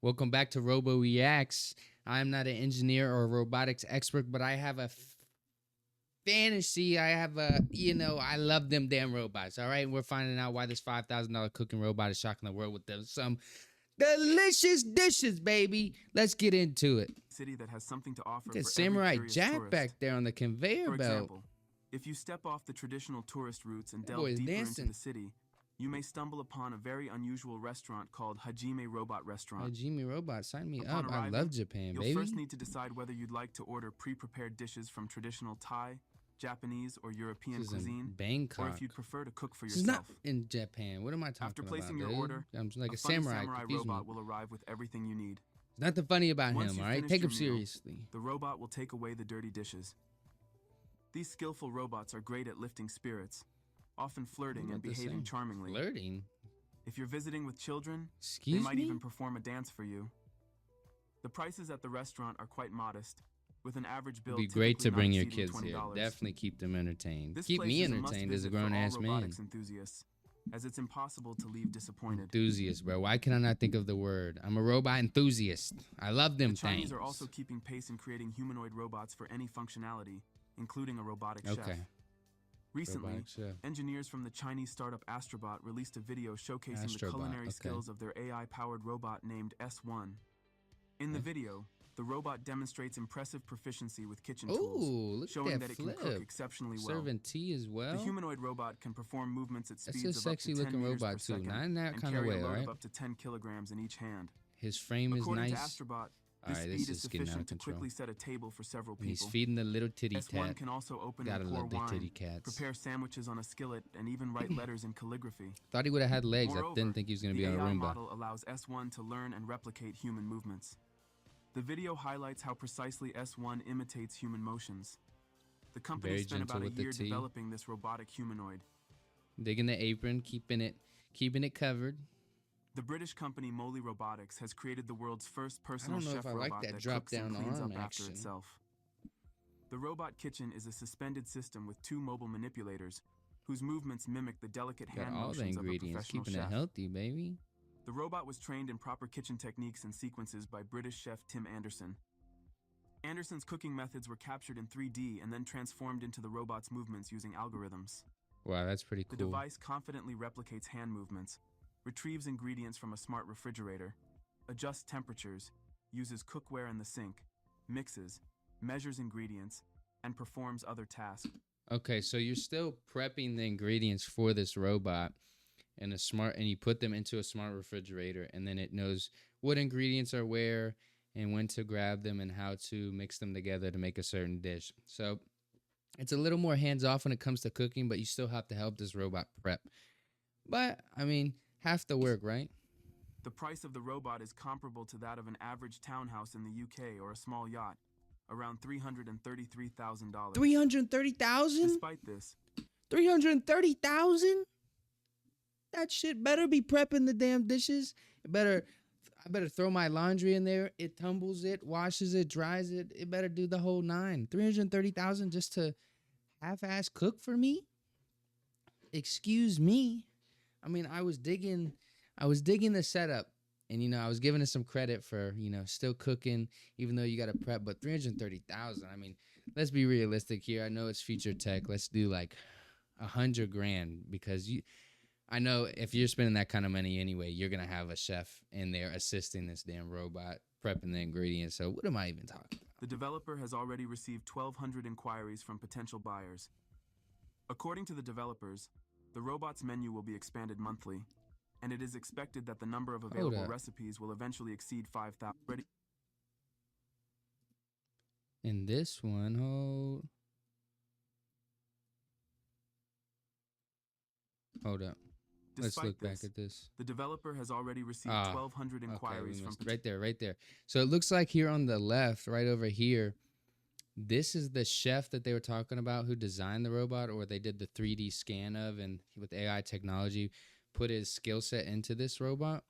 Welcome back to Robo Reacts. I'm not an engineer or a robotics expert, but I have a fantasy. I have I love them damn robots. All right, and we're finding out why this $5,000 cooking robot is shocking the world with some delicious dishes, baby. Let's get into it. City that has something to offer Look at for every Samurai curious Jack tourist. back there on the conveyor For belt. example, if you step off the traditional tourist routes and That boy delve is deeper dancing. into the city, you may stumble upon a very unusual restaurant called Hajime Robot Restaurant. Hajime Robot, sign me Upon up. I arriving, love Japan, you'll baby. first need to decide whether you'd like to order pre-prepared dishes from traditional Thai, Japanese, or European This is in cuisine, Bangkok. or if you'd prefer to cook for This is not yourself. in Japan. What am I talking After about, placing your dude? order, I'm like a a funny samurai. Confuse robot me. will arrive with everything you need. There's nothing funny about Once him, you've all right? finished Take your him meal, seriously. The robot will take away the dirty dishes. These skillful robots are great at lifting spirits, often flirting and behaving charmingly. Flirting? If you're visiting with children, Excuse they might me? even perform a dance for you. The prices at the restaurant are quite modest, with an average bill It'd be great to bring your exceeding kids here. $20. Definitely keep them entertained. This Keep place me is a entertained as a must-visit for all grown-ass man. robotics enthusiasts, as it's impossible to leave disappointed. Enthusiast, bro. Why can I not think of the word? I'm a robot enthusiast. I love them The Chinese things. are also keeping pace in creating humanoid robots for any functionality, including a robotic chef. Okay. Recently, Robotic chef. engineers from the Chinese startup Astrobot released a video showcasing the Astrobot, culinary okay. skills of their AI-powered robot named S1. In the video, the robot demonstrates impressive proficiency with kitchen Ooh, tools, look showing at that that it can flip. cook exceptionally well. Serving tea as well. The humanoid robot can perform movements at That's speeds a of up to sexy 10 looking meters robot per too. second Not in that and kind of carry way, a load right? of up to 10 kilograms in each hand. His frame is According nice. to Astrobot, All this right, speed this is is getting out sufficient of to control. quickly set a table for several And he's people. feeding the little titty S1 tat. can also open Gotta and pour love the titty wine, cats. prepare sandwiches on a skillet, and even write letters in calligraphy. Thought he would have had legs. Moreover, I didn't think he was gonna be the on a AI Roomba. model allows S1 to learn and replicate human movements. The video highlights how precisely S1 imitates human motions. The company Very spent gentle about a with the year tea. developing this robotic humanoid. Digging the apron, keeping it covered. The British company Moley Robotics has created the world's first I personal don't know chef if I like robot that that drop cooks and down cleans up arm after action. itself. The robot kitchen is a suspended system with 2 mobile manipulators, whose movements mimic the delicate Got hand all the motions of a ingredients, professional keeping chef. it healthy, baby. The robot was trained in proper kitchen techniques and sequences by British chef Tim Anderson. Anderson's cooking methods were captured in 3D and then transformed into the robot's movements using algorithms. Wow, that's pretty The cool. device confidently replicates hand movements, retrieves ingredients from a smart refrigerator, adjusts temperatures, uses cookware in the sink, mixes, measures ingredients, and performs other tasks. Okay, so you're still prepping the ingredients for this robot and you put them into a smart refrigerator, and then it knows what ingredients are where and when to grab them and how to mix them together to make a certain dish. So it's a little more hands off when it comes to cooking, but you still have to help this robot prep. But I mean, half the work, right? The price of the robot is comparable to that of an average townhouse in the UK or a small yacht, around $333,000. 330,000? Despite this, 330,000? That shit better be prepping the damn dishes. I better throw my laundry in there. It tumbles it, washes it, dries it. It better do the whole nine. 330,000 just to half-ass cook for me? Excuse me. I mean, I was digging the setup, and I was giving it some credit for still cooking, even though you got to prep. But 330,000. I mean, let's be realistic here. I know it's future tech. Let's do like $100,000 because I know if you're spending that kind of money anyway, you're gonna have a chef in there assisting this damn robot prepping the ingredients. So what am I even talking about? the developer has already received 1,200 inquiries from potential buyers. According to the developers, the robot's menu will be expanded monthly, and it is expected that the number of available recipes will eventually exceed 5,000. In this one, hold up. Let's look back at this. The developer has already received 1,200 inquiries from right there. So it looks like here on the left, right over here, this is the chef that they were talking about who designed the robot, or they did the 3D scan of, and with AI technology, put his skill set into this robot.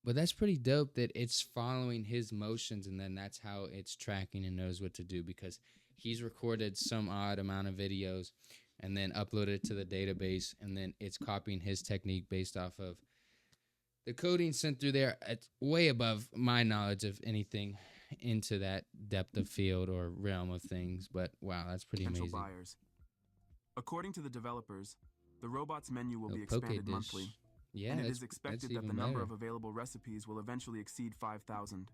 But that's pretty dope that it's following his motions, and then that's how it's tracking and knows what to do, because he's recorded some odd amount of videos and then uploaded it to the database, and then it's copying his technique based off of The coding sent through there, it's way above my knowledge of anything into that depth of field or realm of things. But wow, that's pretty Potential amazing. buyers. According to the developers, the robot's menu will Oh, be poke expanded dish. monthly, Yeah, and it that's is expected that even the number better. of available recipes will eventually exceed 5,000.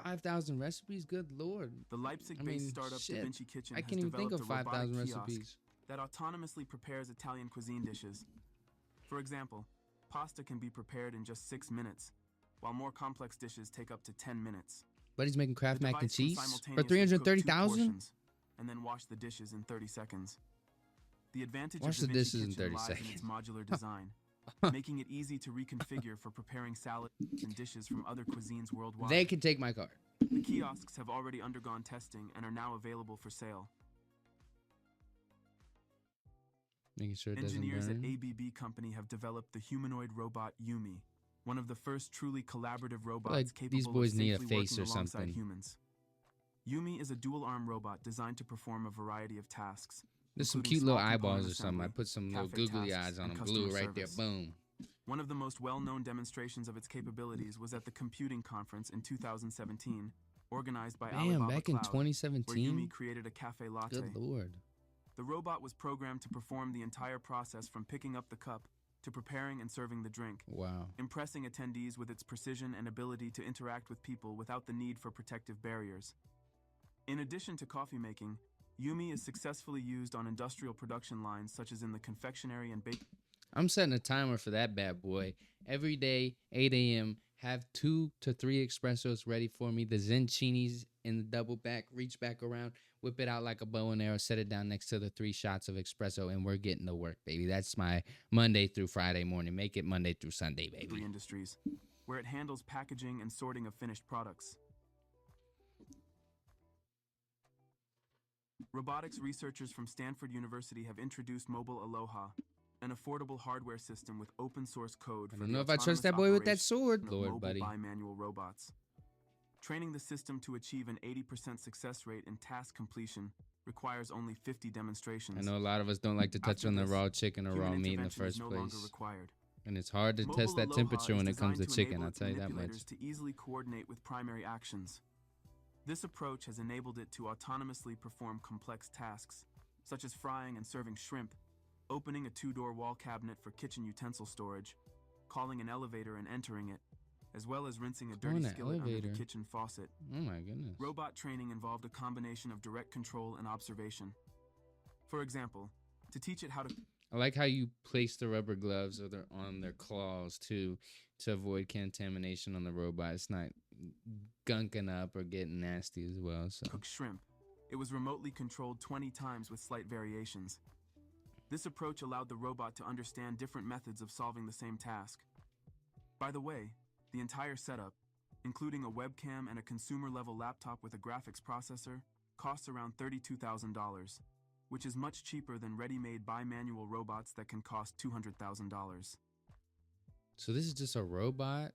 5,000 recipes? Good lord. The Leipzig-based startup Da shit. Vinci Kitchen I has can't even think developed of a robotic 5,000 kiosk recipes. that autonomously prepares Italian cuisine dishes. For example, pasta can be prepared in just 6 minutes, while more complex dishes take up to 10 minutes. But he's making Kraft The mac and device can cheese for simultaneously cook 2 330,000? portions and then wash the dishes in 30 seconds. The advantage Wash of the Da Vinci dishes in Kitchen 30 lies in seconds. its modular design, making it easy to reconfigure for preparing salads and dishes from other cuisines worldwide. They can take my card. The kiosks have already undergone testing and are now available for sale. Making sure it doesn't Engineers at burn. ABB Company have developed the humanoid robot Yumi, one of the first truly collaborative robots Like capable these boys of need a safely face working or alongside something. humans. Yumi is a dual-arm robot designed to perform a variety of tasks. There's some including cute little small eyeballs component or something. I assembly, put some little cafe googly tasks, eyes on and them. Glue customer right there. service. Boom. One of the most well-known demonstrations of its capabilities was at the Computing Conference in 2017, organized by Damn, Alibaba back in Cloud, where 2017? Yumi created a cafe latte. Good lord. The robot was programmed to perform the entire process from picking up the cup to preparing and serving the drink, Wow. impressing attendees with its precision and ability to interact with people without the need for protective barriers. In addition to coffee making, Yumi is successfully used on industrial production lines such as in the confectionery and bakery. I'm setting a timer for that bad boy. Every day, 8 a.m., have 2 to 3 espressos ready for me. The Zencinis in the double back, reach back around, whip it out like a bow and arrow, set it down next to the 3 shots of espresso, and we're getting to work, baby. That's my Monday through Friday morning. Make it Monday through Sunday, baby. Industries, where it handles packaging and sorting of finished products. Robotics researchers from Stanford University have introduced Mobile Aloha, an affordable hardware system with open-source code for I don't know if I trust that boy with that sword, Lord, mobile buddy. bimanual robots. Training the system to achieve an 80% success rate in task completion requires only 50 demonstrations. I know a lot of us don't like to touch After on the this, raw chicken or raw human meat in the intervention is first no place. longer required. And it's hard to Mobile test that Aloha temperature is when it comes to designed chicken, enable I'll its tell you that much. manipulators to easily coordinate with primary actions. This approach has enabled it to autonomously perform complex tasks, such as frying and serving shrimp, opening a 2-door wall cabinet for kitchen utensil storage, calling an elevator and entering it, as well as rinsing a dirty skillet under the kitchen faucet. Oh my goodness. Robot training involved a combination of direct control and observation. For example, to teach it how to... I like how you place the rubber gloves or on their claws too, to avoid contamination on the robot. It's not gunking up or getting nasty as well. So cook shrimp. It was remotely controlled 20 times with slight variations. This approach allowed the robot to understand different methods of solving the same task. By the way, the entire setup, including a webcam and a consumer-level laptop with a graphics processor, costs around $32,000, which is much cheaper than ready-made bimanual robots that can cost $200,000. So this is just a robot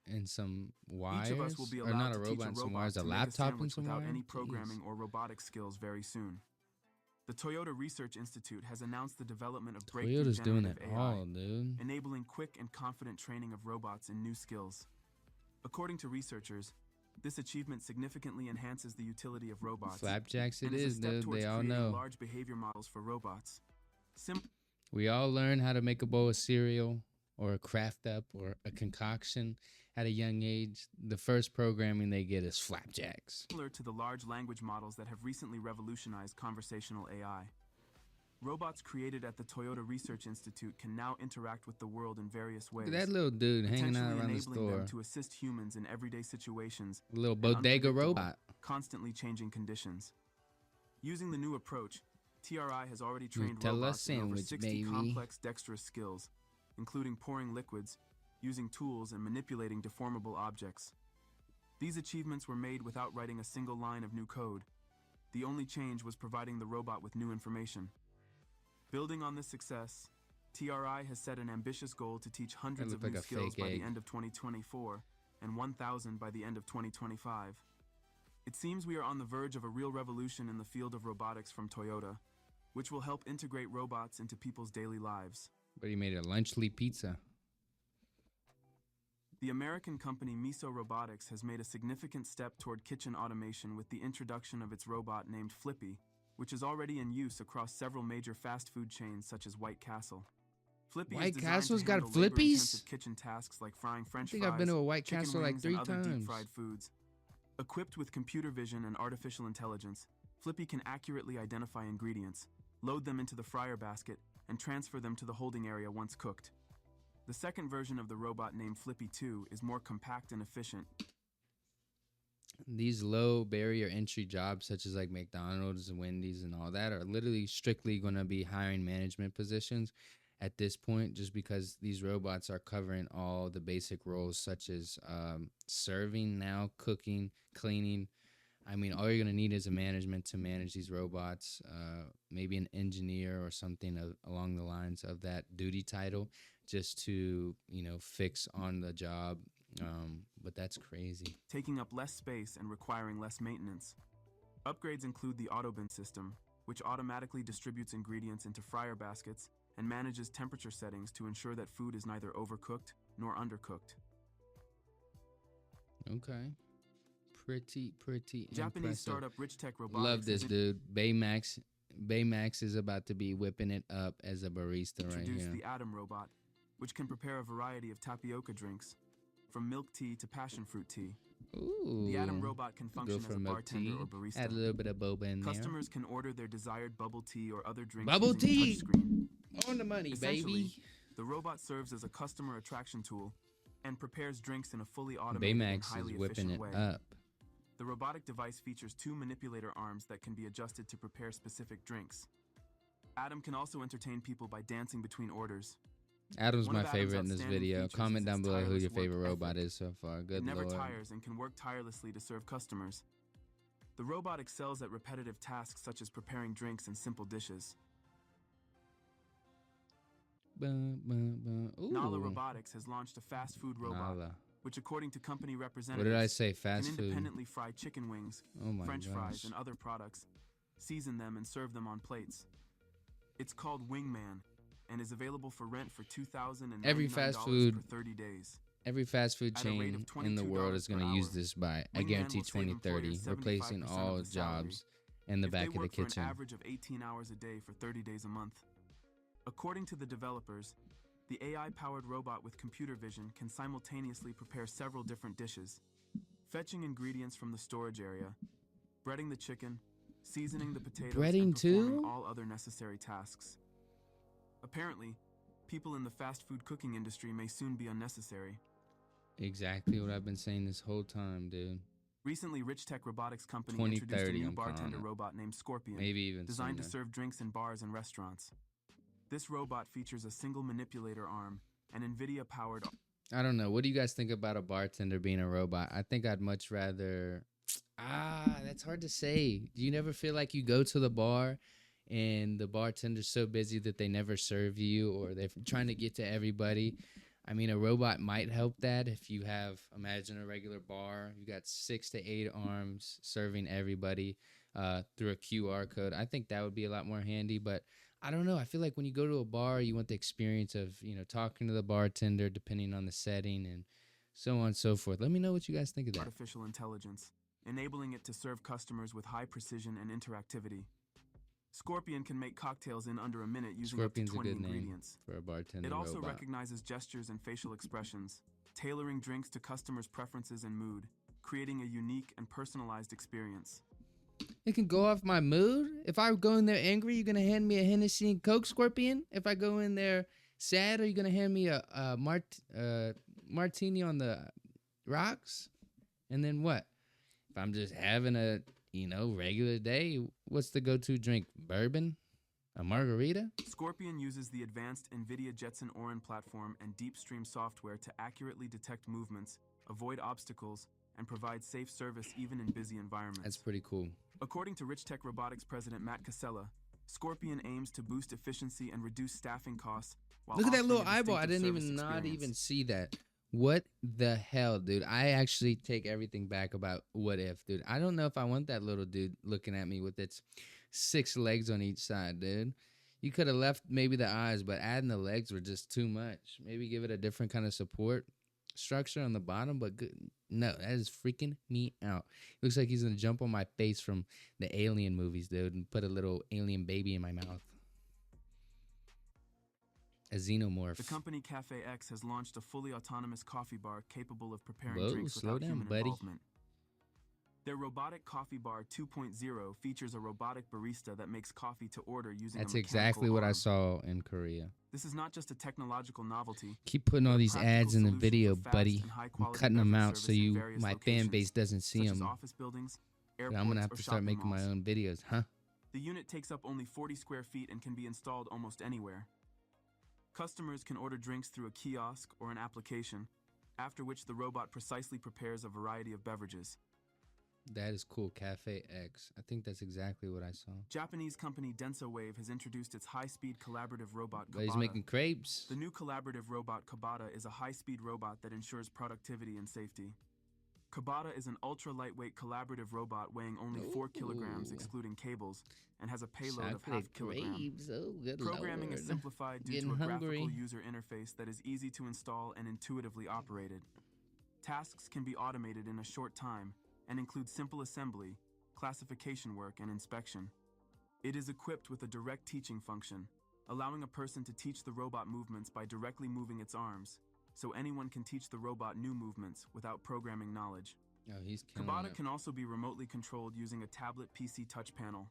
and some wires? Each of us will be or allowed not to a teach robot a and some robot wires, to a make laptop and sandwich some without wires? any Jeez. programming or robotic skills very soon. The Toyota Research Institute has announced the development of breakthrough Toyota's doing it generative AI, all, dude. enabling quick and confident training of robots in new skills. According to researchers, this achievement significantly enhances the utility of robots. Flapjacks it and is, a step dude. towards They all creating know. large behavior models for robots. We all learn how to make a bowl of cereal or a craft up or a concoction at a young age. The first programming they get is flapjacks. Similar to the large language models that have recently revolutionized conversational AI. Robots created at the Toyota Research Institute can now interact with the world in various ways. Look at that little dude hanging out around the enabling store. them to assist humans in everyday situations. A little and bodega unpredictable, robot. Constantly changing conditions. Using the new approach, TRI has already trained Nutella robots in over sandwich, 60 baby. complex dexterous skills, including pouring liquids, using tools, and manipulating deformable objects. These achievements were made without writing a single line of new code. The only change was providing the robot with new information. Building on this success, TRI has set an ambitious goal to teach hundreds of like new a skills fake by egg. the end of 2024 and 1,000 by the end of 2025. It seems we are on the verge of a real revolution in the field of robotics from Toyota, which will help integrate robots into people's daily lives. But he made a lunchly pizza. The American company Miso Robotics has made a significant step toward kitchen automation with the introduction of its robot named Flippy, which is already in use across several major fast food chains such as White Castle. Flippy is White designed Castle's to got handle Flippies? labor-intensive kitchen tasks like frying I French think I've been fries, to a White chicken Castle like wings, 3 and other times. deep-fried foods. Equipped with computer vision and artificial intelligence, Flippy can accurately identify ingredients, load them into the fryer basket, and transfer them to the holding area once cooked. The second version of the robot, named Flippy 2, is more compact and efficient. These low barrier entry jobs such as like McDonald's and Wendy's and all that are literally strictly going to be hiring management positions at this point, just because these robots are covering all the basic roles such as serving now, cooking, cleaning. I mean, all you're going to need is a management to manage these robots, maybe an engineer or something along the lines of that duty title, just to, fix on the job. But that's crazy. Taking up less space and requiring less maintenance. Upgrades include the AutoBin system, which automatically distributes ingredients into fryer baskets and manages temperature settings to ensure that food is neither overcooked nor undercooked. Okay. Pretty Japanese impressive. startup Rich Tech Robotics. Love this, dude. Baymax is about to be whipping it up as a barista right Introduced here. the Atom robot, which can prepare a variety of tapioca drinks, from milk tea to passion fruit tea. Ooh. The Atom robot can Go function for as a milk bartender tea. or barista. Add a little bit of boba in there. Customers can order their desired bubble tea or other drinks Bubble using tea! a touchscreen. On the money, Essentially, baby. the robot serves as a customer attraction tool and prepares drinks in a fully automated and Baymax highly is whipping efficient it way. up. The robotic device features 2 manipulator arms that can be adjusted to prepare specific drinks. Atom can also entertain people by dancing between orders. Adam's One my of Adam's favorite in this outstanding video. features Comment is down its below who tireless your favorite work robot ethic. is so far. It Good never lord. tires and can work tirelessly to serve customers. The robot excels at repetitive tasks such as preparing drinks and simple dishes. Ooh. Nala Robotics has launched a fast food robot, Nala. which, according to company What representatives, did I say? can Fast food. independently fry chicken wings, Oh my French fries, gosh. and other products, season them, and serve them on plates. It's called Wingman and is available for rent for $2,099 Every fast food- for 30 days. Every fast food At a rate chain of in the world is $22 going to per use hour, this by, I Wingman guarantee, will save 2030, employers replacing 75% all of the salary jobs in the if back they of the work for kitchen. an average of 18 hours a day for 30 days a month. According to the developers, the AI-powered robot with computer vision can simultaneously prepare several different dishes, fetching ingredients from the storage area, breading the chicken, seasoning the potatoes, Breading and performing too? all other necessary tasks. Apparently, people in the fast food cooking industry may soon be unnecessary. Exactly what I've been saying this whole time, dude. Recently, Rich Tech Robotics Company 2030, introduced a new I'm calling bartender it. robot named Scorpion, Maybe even designed to sooner. serve drinks in bars and restaurants. This robot features a single manipulator arm, and NVIDIA-powered... I don't know. What do you guys think about a bartender being a robot? I think I'd much rather... that's hard to say. Do you never feel like you go to the bar and the bartender's so busy that they never serve you, or they're trying to get to everybody? I mean, a robot might help that if you have, imagine a regular bar, you got 6 to 8 arms serving everybody through a QR code. I think that would be a lot more handy, but I don't know. I feel like when you go to a bar, you want the experience of, talking to the bartender, depending on the setting and so on and so forth. Let me know what you guys think of that. Artificial intelligence, enabling it to serve customers with high precision and interactivity. Scorpion can make cocktails in under a minute using Scorpion's up to a 20 good name ingredients. for a bartender It also robot. recognizes gestures and facial expressions, tailoring drinks to customers' preferences and mood, creating a unique and personalized experience. It can go off my mood. If I go in there angry, you're going to hand me a Hennessy and Coke, Scorpion? If I go in there sad, are you going to hand me a martini on the rocks? And then what? If I'm just having a, regular day, what's the go-to drink? Bourbon? A margarita? Scorpion uses the advanced NVIDIA Jetson Orin platform and deep stream software to accurately detect movements, avoid obstacles, and provide safe service even in busy environments. That's pretty cool. According to Rich Tech Robotics president Matt Casella, Scorpion aims to boost efficiency and reduce staffing costs while Look at that offering little a eyeball. I distinctive didn't service not experience. even see that. What the hell, dude? I actually take everything back about what if, dude. I don't know if I want that little dude looking at me with its 6 legs on each side, dude. You could have left maybe the eyes, but adding the legs were just too much. Maybe give it a different kind of support. structure on the bottom, but good. No, that is freaking me out. Looks like he's gonna jump on my face from the Alien movies, dude, and put a little alien baby in my mouth. A xenomorph. The company Cafe X has launched a fully autonomous coffee bar capable of preparing Whoa, drinks slow without down, human buddy. involvement. Their robotic coffee bar 2.0 features a robotic barista that makes coffee to order using That's a mechanical exactly what I arm. saw in Korea. This is not just a technological novelty. Keep putting all but a these practical ads in the solution video, for fast buddy. and high I'm quality cutting them beverage out so service in you, various my fan locations, base doesn't see such as them. office buildings, I'm airports, gonna have or to start shopping making my malls. own videos, huh? The unit takes up only 40 square feet and can be installed almost anywhere. Customers can order drinks through a kiosk or an application, after which the robot precisely prepares a variety of beverages. That is cool. Cafe X. I think that's exactly what I saw. Japanese company DensoWave has introduced its high-speed collaborative robot But he's Kabata. making crepes. The new collaborative robot Kabata is a high-speed robot that ensures productivity and safety. Kabata is an ultra-lightweight collaborative robot weighing only 4 kilograms Ooh. excluding cables and has a payload of Chocolate half a kilogram. grapes. Oh, good Programming Lord. is simplified due Getting to a hungry. graphical user interface that is easy to install and intuitively operated. Tasks can be automated in a short time and include simple assembly, classification work, and inspection. It is equipped with a direct teaching function, allowing a person to teach the robot movements by directly moving its arms, so anyone can teach the robot new movements without programming knowledge. Oh, he's killing Kabata it. can also be remotely controlled using a tablet PC touch panel.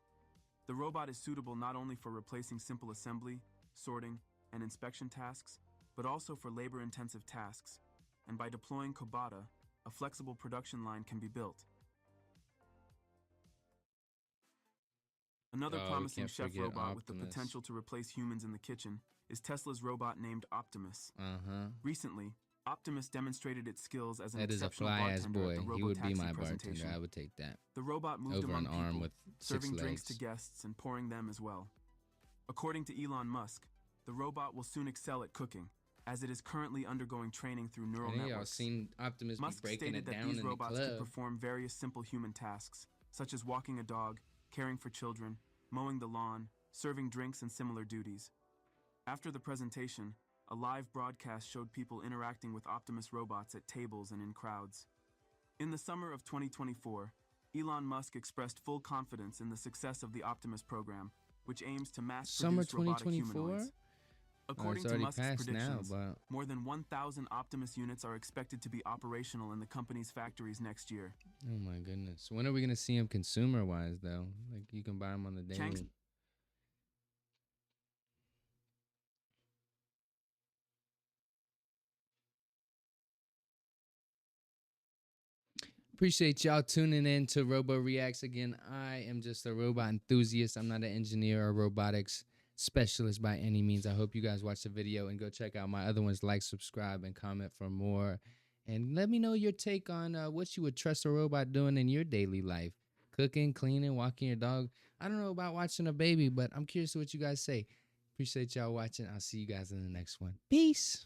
The robot is suitable not only for replacing simple assembly, sorting, and inspection tasks, but also for labor-intensive tasks, and by deploying Kabata, a flexible production line can be built. Another Oh, we promising can't chef forget robot with the Optimus. potential to replace humans in the kitchen is Tesla's robot named Optimus. Uh-huh. Recently, Optimus demonstrated its skills as an That is a exceptional fly-ass bartender boy. at the He would be Robotaxi my presentation. bartender. I would take that. The robot moved Over among an arm people, with 6 serving drinks to legs. guests and pouring them as well. According to Elon Musk, the robot will soon excel at cooking, as it is currently undergoing training through neural I know y'all networks. seen Optimus be Musk breaking stated it that down these in the robots could club. perform various simple human tasks, such as walking a dog, caring for children, mowing the lawn, serving drinks, and similar duties. After the presentation, a live broadcast showed people interacting with Optimus robots at tables and in crowds. In the summer of 2024, Elon Musk expressed full confidence in the success of the Optimus program, which aims to Summer mass-produce robotic 2024? humanoids. According it's to already Musk's passed now, predictions, but more than 1,000 Optimus units are expected to be operational in the company's factories next year. oh my goodness. When are we gonna see him consumer-wise though? Like you can buy him on the daily. Chang's Appreciate y'all tuning in to Robo Reacts again. I am just a robot enthusiast. I'm not an engineer or robotics specialist by any means. I hope you guys watch the video and go check out my other ones. Like, subscribe, and comment for more. And let me know your take on what you would trust a robot doing in your daily life. Cooking, cleaning, walking your dog. I don't know about watching a baby, but I'm curious to what you guys say. Appreciate y'all watching. I'll see you guys in the next one. Peace.